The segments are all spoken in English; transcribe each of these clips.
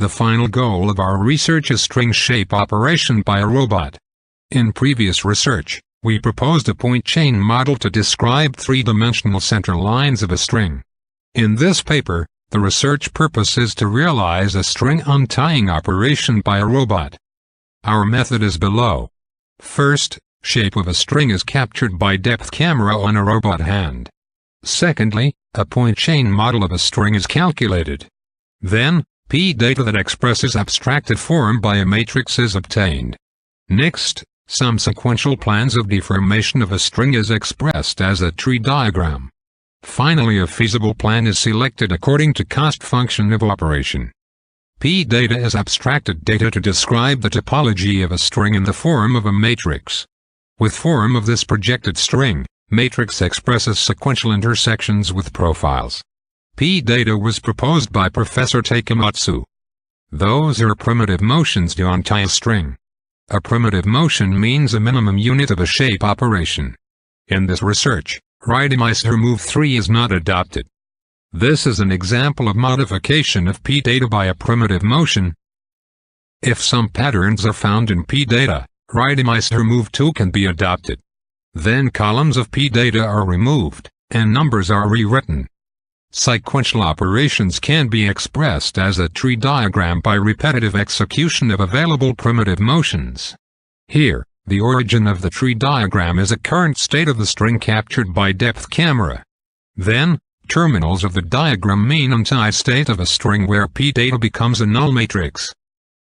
The final goal of our research is string shape operation by a robot. In previous research, we proposed a point chain model to describe three-dimensional center lines of a string. In this paper, the research purpose is to realize a string untying operation by a robot. Our method is below. First, shape of a string is captured by depth camera on a robot hand. Secondly, a point chain model of a string is calculated. Then, P-data that expresses abstracted form by a matrix is obtained. Next, some sequential plans of deformation of a string is expressed as a tree diagram. Finally, a feasible plan is selected according to cost function of operation. P-data is abstracted data to describe the topology of a string in the form of a matrix. With form of this projected string, matrix expresses sequential intersections with profiles. P-data was proposed by Professor Takematsu. Those are primitive motions to untie a string. A primitive motion means a minimum unit of a shape operation. In this research, Reidemeister move 3 is not adopted. This is an example of modification of P-data by a primitive motion. If some patterns are found in P-data, Reidemeister move 2 can be adopted. Then columns of P-data are removed, and numbers are rewritten. Sequential operations can be expressed as a tree diagram by repetitive execution of available primitive motions. Here, the origin of the tree diagram is a current state of the string captured by depth camera. Then, terminals of the diagram mean untie state of a string where P-data becomes a null matrix.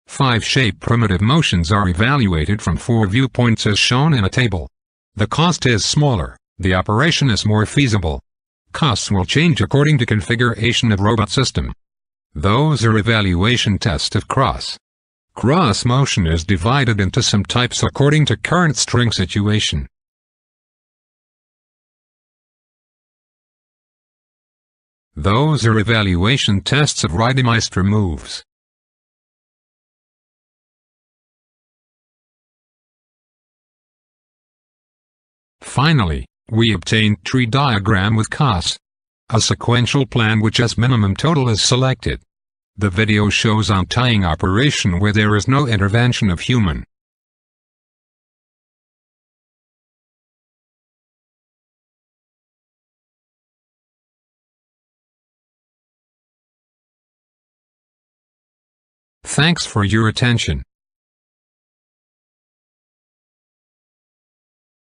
5 shape primitive motions are evaluated from 4 viewpoints as shown in a table. The cost is smaller, the operation is more feasible. Costs will change according to configuration of robot system. Those are evaluation tests of cross. Cross motion is divided into some types according to current string situation. Those are evaluation tests of Reidemeister moves. Finally, we obtained tree diagram with cost. A sequential plan which has minimum total is selected. The video shows untying operation where there is no intervention of human. Thanks for your attention.